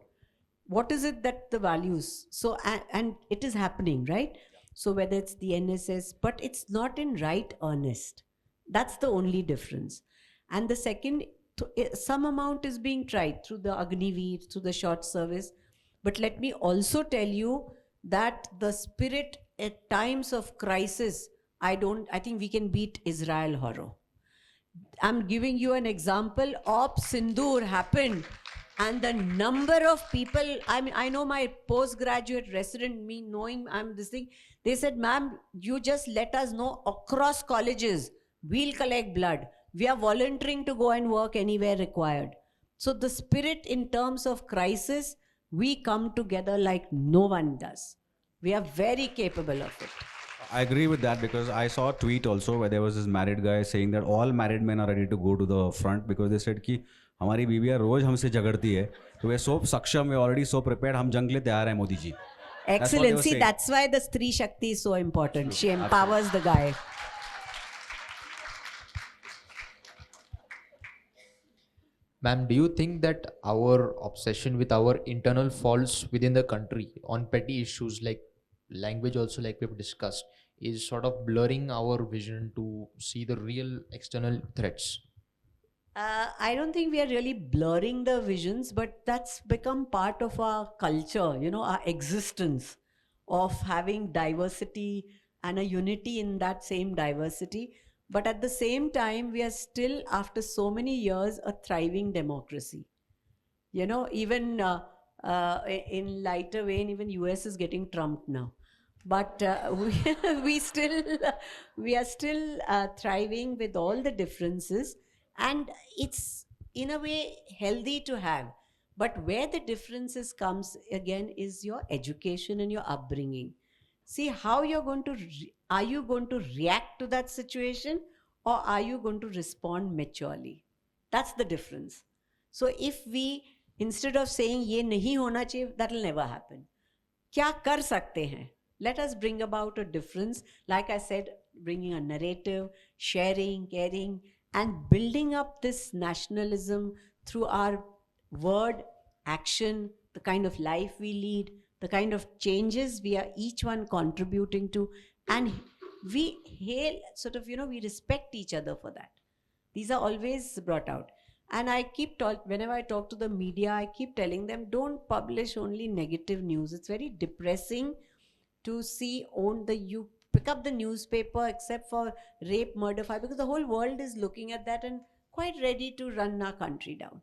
What is it that the values? So, and it is happening, right? So whether it's the NSS, but it's not in right earnest. That's the only difference. And the second, some amount is being tried through the Agniveer, through the short service. But let me also tell you that the spirit at times of crisis, I think we can beat Israel horror. I'm giving you an example. Op Sindoor happened, and the number of people, I mean, I know my postgraduate resident, me knowing I'm this thing, they said, ma'am, you just let us know across colleges, we'll collect blood. We are volunteering to go and work anywhere required. So the spirit in terms of crisis, we come together like no one does. We are very capable of it. I agree with that, because I saw a tweet also where there was this married guy saying that all married men are ready to go to the front because they said कि हमारी बीवियाँ रोज हमसे झगड़ती है, तो we are so सक्षम, we are already so prepared, हम जंग ले तैयार हैं Modi ji. Excellent. See, that's why the Stree Shakti is so important. She empowers the guy. Ma'am, do you think that our obsession with our internal faults within the country on petty issues like language also, like we've discussed, is sort of blurring our vision to see the real external threats? I don't think we are really blurring the visions, but that's become part of our culture, our existence of having diversity and a unity in that same diversity. But at the same time, we are still, after so many years, a thriving democracy. You know, even in lighter vein, even US is getting trumped now. But we are still thriving with all the differences, and it's in a way healthy to have. But where the differences comes again is your education and your upbringing. See how you're going to are you going to react to that situation, or are you going to respond maturely? That's the difference. So if we, instead of saying ye nahi hona chahiye, that will never happen. Kya kar sakte hain? Let us bring about a difference. Like I said, bringing a narrative, sharing, caring, and building up this nationalism through our word, action, the kind of life we lead, the kind of changes we are each one contributing to, and we hail, sort of, we respect each other for that. These are always brought out. And I keep whenever I talk to the media, I keep telling them, don't publish only negative news. It's very depressing to see you pick up the newspaper except for rape, murder, fire, because the whole world is looking at that and quite ready to run our country down.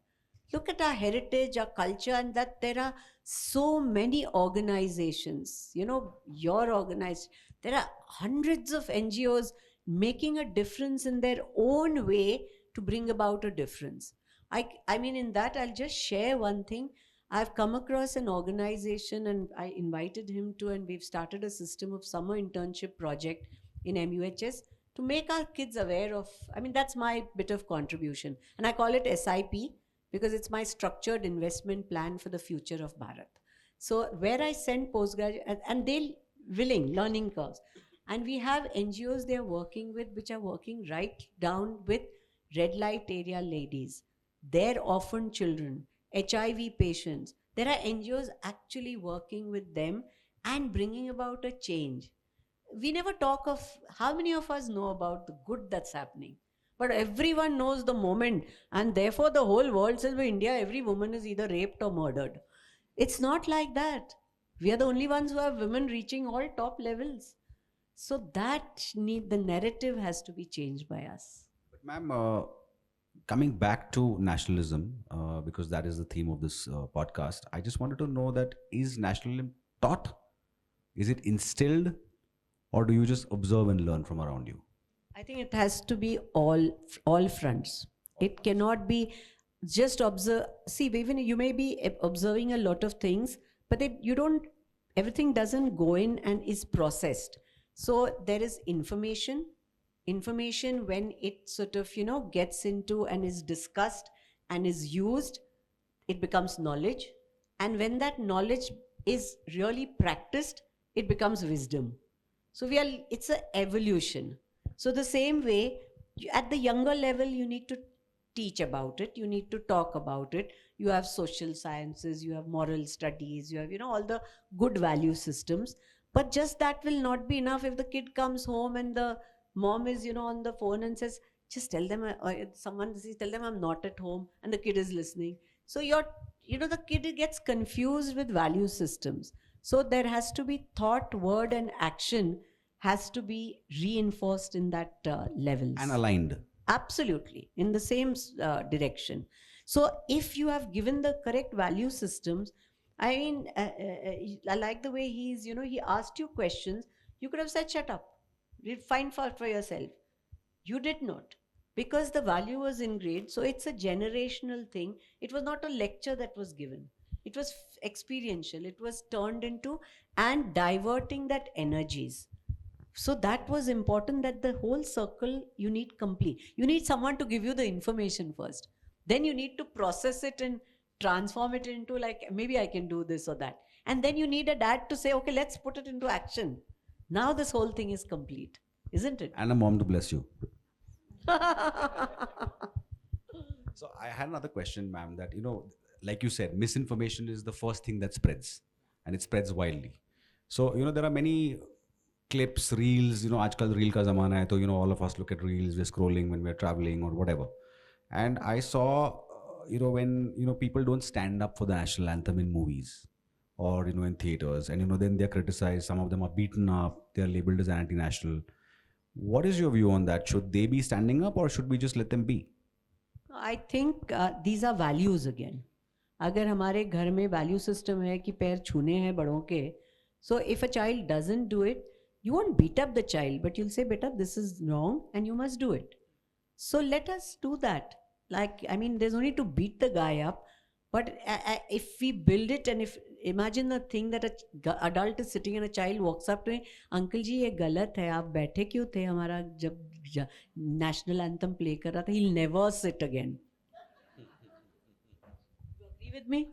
Look at our heritage, our culture, and that there are so many organizations, you're organized. There are hundreds of NGOs making a difference in their own way to bring about a difference. I mean, in that, I'll just share one thing. I've come across an organization, and I invited him to, and we've started a system of summer internship project in MUHS to make our kids aware of, that's my bit of contribution. And I call it SIP because it's my structured investment plan for the future of Bharat. So where I send postgraduate, and they're willing, learning curves. And we have NGOs they're working with, which are working right down with red light area ladies, their orphan children, HIV patients. There are NGOs actually working with them and bringing about a change. We never talk of how many of us know about the good that's happening. But everyone knows the moment, and therefore the whole world says, well, India, every woman is either raped or murdered. It's not like that. We are the only ones who have women reaching all top levels. So the narrative has to be changed by us. But ma'am, coming back to nationalism, because that is the theme of this podcast, I just wanted to know that is nationalism taught? Is it instilled? Or do you just observe and learn from around you? I think it has to be all fronts. It cannot be just observe. See, even you may be observing a lot of things, but everything doesn't go in and is processed. So there is information when it sort of, gets into and is discussed and is used, it becomes knowledge. And when that knowledge is really practiced, it becomes wisdom. So it's an evolution. So the same way, at the younger level, you need to teach about it. You need to talk about it. You have social sciences, you have moral studies, you have, all the good value systems. But just that will not be enough if the kid comes home and the mom is, on the phone and says, just tell them, tell them I'm not at home, and the kid is listening. So the kid gets confused with value systems. So there has to be thought, word, and action has to be reinforced in that levels. And aligned. Absolutely, in the same direction. So if you have given the correct value systems, I like the way he asked you questions. You could have said, shut up. Find fault for yourself. You did not. Because the value was ingrained. So it's a generational thing. It was not a lecture that was given. It was experiential. It was turned into and diverting that energies. So that was important, that the whole circle you need complete. You need someone to give you the information first. Then you need to process it and transform it into maybe I can do this or that. And then you need a dad to say, okay, let's put it into action. Now this whole thing is complete, isn't it? And a mom to bless you. So I had another question, ma'am, that, like you said, misinformation is the first thing that spreads, and it spreads wildly. So, there are many clips, reels, aajkal reel ka zamana hai, so, all of us look at reels, we're scrolling when we're traveling or whatever. And I saw, when, people don't stand up for the national anthem in movies or, in theaters, and, then they're criticized, some of them are beaten up, they're labeled as anti-national. What is your view on that? Should they be standing up or should we just let them be? I think these are values again. अगर हमारे घर में value system है कि पैर छूने हैं बड़ों के, so if a child doesn't do it, you won't beat up the child, but you'll say, beta, this is wrong and you must do it. So let us do that. Like, I mean, there's no need to beat the guy up, but if we build it, and if imagine the thing that a adult is sitting and a child walks up to him, uncle ji, ये गलत है, आप बैठे क्यों थे हमारा जब national anthem play कर रहा था? He'll never sit again. You agree with me?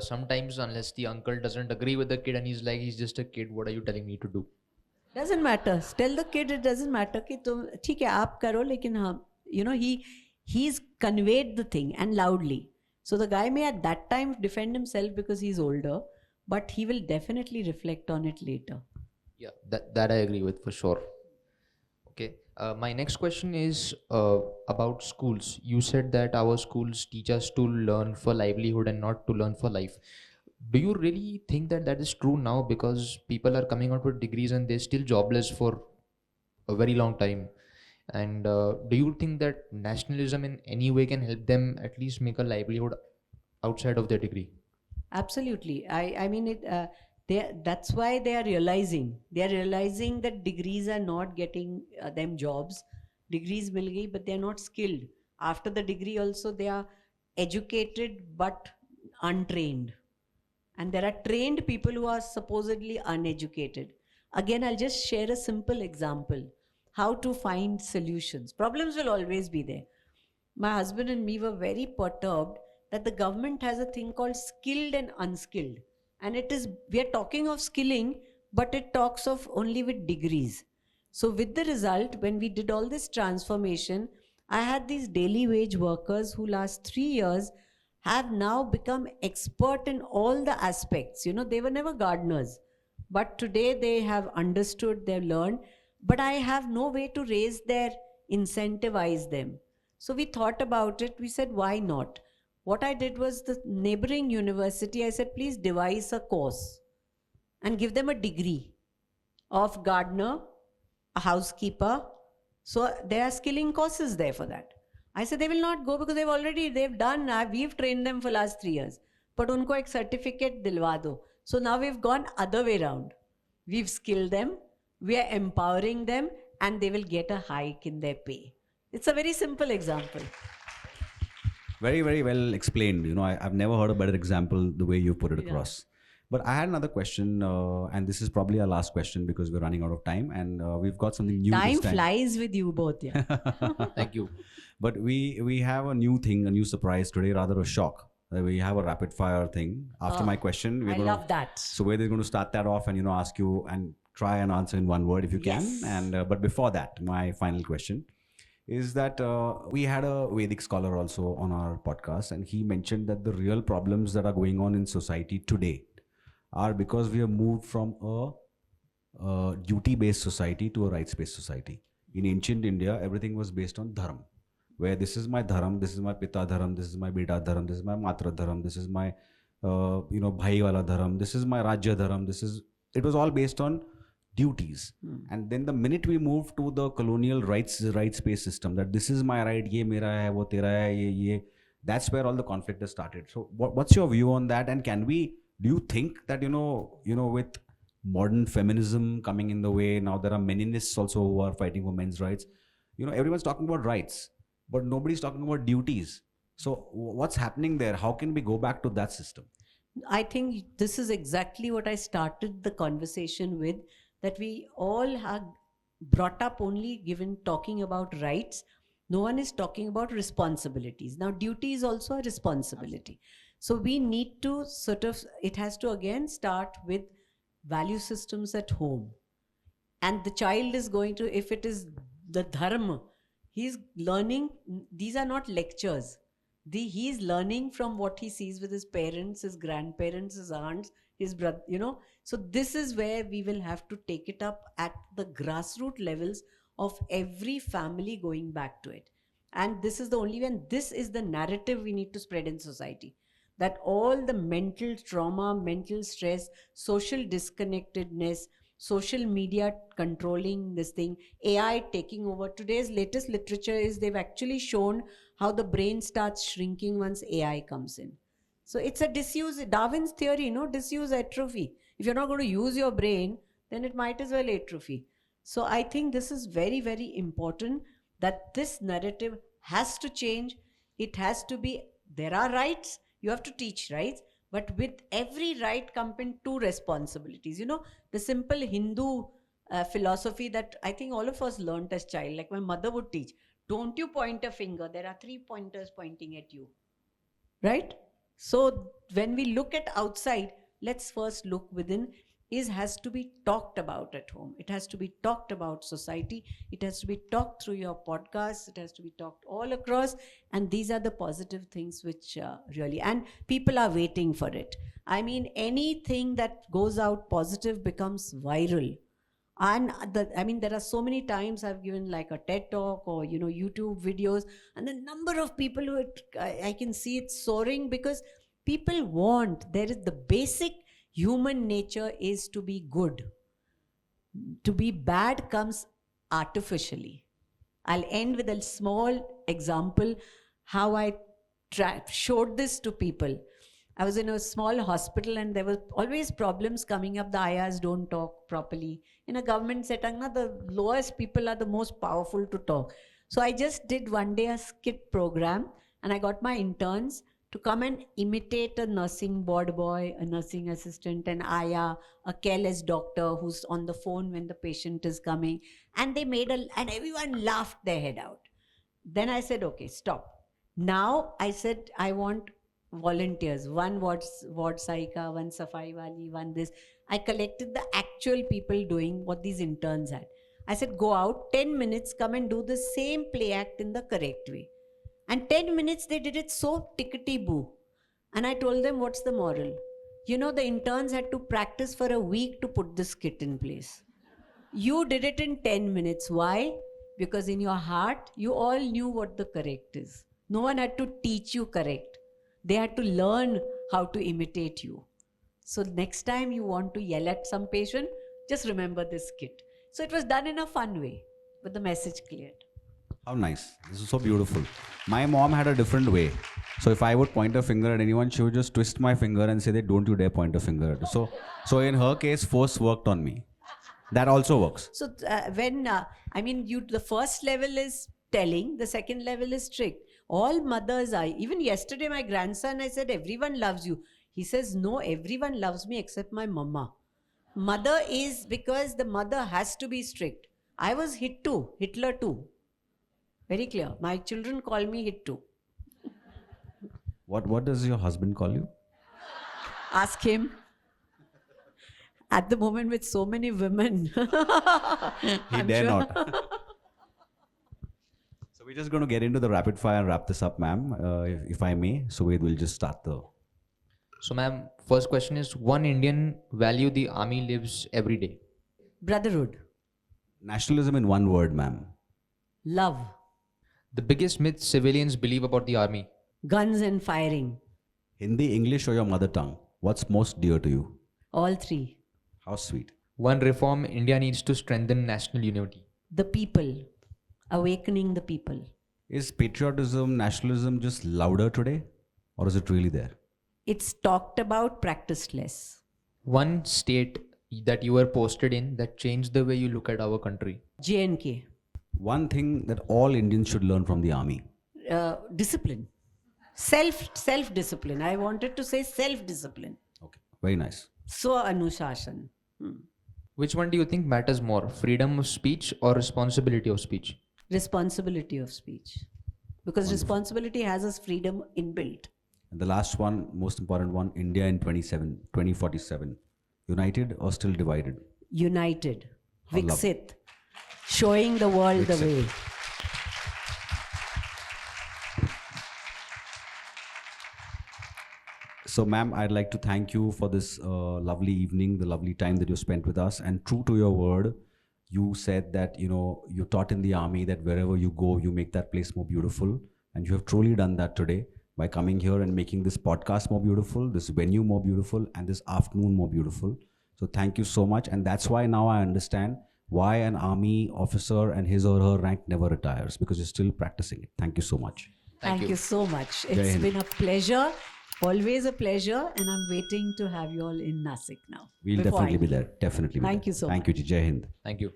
Sometimes, unless the uncle doesn't agree with the kid and he's like, he's just a kid, what are you telling me to do? Doesn't matter. Tell the kid it doesn't matter कि तुम ठीक है आप करो लेकिन हाँ, you know, he's conveyed the thing and loudly. So the guy may at that time defend himself because he's older, but he will definitely reflect on it later. Yeah, that I agree with for sure. Okay. My next question is about schools. You said that our schools teach us to learn for livelihood and not to learn for life. Do you really think that that is true now? Because people are coming out with degrees and they're still jobless for a very long time. And do you think that nationalism in any way can help them at least make a livelihood outside of their degree? Absolutely. I mean it. That's why they are realizing. They are realizing that degrees are not getting them jobs. Degrees mil gayi, but they are not skilled. After the degree also they are educated but untrained. And there are trained people who are supposedly uneducated. Again, I'll just share a simple example. How to find solutions. Problems will always be there. My husband and me were very perturbed that the government has a thing called skilled and unskilled. And it is, we are talking of skilling, but it talks of only with degrees. So with the result, when we did all this transformation, I had these daily wage workers who last 3 years have now become expert in all the aspects. You know, they were never gardeners, but today they have understood, they've learned, but I have no way to raise their, incentivize them. So we thought about it. We said, why not? What I did was the neighboring university, I said, please devise a course and give them a degree of gardener, a housekeeper. So there are skilling courses there for that. I said they will not go because they've done, we've trained them for last 3 years. But unko ek certificate dilwa do. So now we've gone other way around. We've skilled them, we are empowering them, and they will get a hike in their pay. It's a very simple example. Very, very well explained. You know, I've never heard a better example the way you put it across. But I had another question, and this is probably our last question because we're running out of time, and we've got something new Time this time. flies with you both, yeah. Thank you. But we have a new thing, a new surprise today, rather a shock. We have a rapid fire thing. After my question, we're I gonna, love that. So we're going to start that off and, you know, ask you and try and answer in one word if you can. Yes. And but before that, my final question is that we had a Vedic scholar also on our podcast, and he mentioned that the real problems that are going on in society today are because we have moved from a duty-based society to a rights-based society. In ancient India, everything was based on dharma, where this is my dharam, this is my pita dharam, this is my beta dharam, this is my matra dharam, this is my bhai wala dharam, this is my rajya dharam, it was all based on duties. And then the minute we moved to the colonial rights-based system, that this is my right, ye mera hai, wo tera hai, ye, that's where all the conflict has started. So what's your view on that? And do you think that, you know, with modern feminism coming in the way, now there are meninists also who are fighting for men's rights. You know, everyone's talking about rights, but nobody's talking about duties. So what's happening there? How can we go back to that system? I think this is exactly what I started the conversation with, that we all have brought up only talking about rights. No one is talking about responsibilities. Now, duty is also a responsibility. So we need to it has to again start with value systems at home. And the child is going to, if it is the dharma, he's learning, these are not lectures. He's learning from what he sees with his parents, his grandparents, his aunts, his brother, you know. So this is where we will have to take it up at the grassroots levels of every family, going back to it. And this is the only way, and this is the narrative we need to spread in society. That all the mental trauma, mental stress, social disconnectedness, social media controlling this thing, AI taking over. Today's latest literature is they've actually shown how the brain starts shrinking once AI comes in. So it's a disuse, Darwin's theory, disuse atrophy. If you're not going to use your brain, then it might as well atrophy. So I think this is very, very important that this narrative has to change. It has to be, there are rights, you have to teach rights, but with every right come in two responsibilities. The simple Hindu philosophy that I think all of us learnt as child, like my mother would teach, don't you point a finger, there are 3 pointers pointing at you, right? So when we look at outside, let's first look within. Has to be talked about at home. It has to be talked about society. It has to be talked through your podcasts. It has to be talked all across. And these are the positive things which really, and people are waiting for it. I mean, anything that goes out positive becomes viral. And there are so many times I've given like a TED talk or, YouTube videos, and the number of people who I can see it soaring because people there is the basic human nature is to be good. To be bad comes artificially. I'll end with a small example how I showed this to people. I was in a small hospital and there were always problems coming up. The ayahs don't talk properly. In a government setting, the lowest people are the most powerful to talk. So I just did one day a skit program and I got my interns to come and imitate a nursing board boy, a nursing assistant, an ayah, a careless doctor who's on the phone when the patient is coming. And they and everyone laughed their head out. Then I said, okay, stop. Now I said, I want volunteers, one ward saika, one safai wali, one this. I collected the actual people doing what these interns had. I said, go out, 10 minutes, come and do the same play act in the correct way. And 10 minutes, they did it so tickety-boo. And I told them, what's the moral? The interns had to practice for a week to put the skit in place. You did it in 10 minutes. Why? Because in your heart, you all knew what the correct is. No one had to teach you correct. They had to learn how to imitate you. So next time you want to yell at some patient, just remember this skit. So it was done in a fun way, but the message cleared. How nice. This is so beautiful. My mom had a different way. So if I would point a finger at anyone, she would just twist my finger and say that don't you dare point a finger at her. So in her case, force worked on me. That also works. So the first level is telling, the second level is strict. All mothers are, even yesterday my grandson, I said, everyone loves you. He says, no, everyone loves me except my mama. Mother is because the mother has to be strict. I was Hitler too. Very clear. My children call me Hittu. What does your husband call you? Ask him. At the moment with so many women. He dare not. So we're just going to get into the rapid fire and wrap this up, ma'am, if I may. So we'll just start the... So ma'am, first question is, one Indian value the army lives every day? Brotherhood. Nationalism in one word, ma'am. Love. The biggest myth civilians believe about the army? Guns and firing. Hindi, English or your mother tongue? What's most dear to you? All three. How sweet. One reform India needs to strengthen national unity? The people. Awakening the people. Is patriotism, nationalism just louder today? Or is it really there? It's talked about, practiced less. One state that you were posted in that changed the way you look at our country? J&K. One thing that all Indians should learn from the army? Discipline. Self-discipline. I wanted to say self-discipline. Okay, very nice. Swa-anushashan. Which one do you think matters more, freedom of speech or responsibility of speech? Responsibility of speech. Because responsibility has its freedom inbuilt. And the last one, most important one, India in 2047. United or still divided? United. How Viksit. Showing the world the way. So, ma'am, I'd like to thank you for this lovely evening, the lovely time that you spent with us. And true to your word, you said that, you taught in the army that wherever you go, you make that place more beautiful. And you have truly done that today by coming here and making this podcast more beautiful, this venue more beautiful, and this afternoon more beautiful. So thank you so much. And that's why now I understand why an army officer and his or her rank never retires, because he's still practicing it. Thank you so much. Thank you so much. Jai It's Hind. been a pleasure. Always a pleasure. And I'm waiting to have you all in Nasik now. We'll before I definitely be leave. there. Definitely be Thank there. you so Thank you, Ji. Jai Hind. Thank you.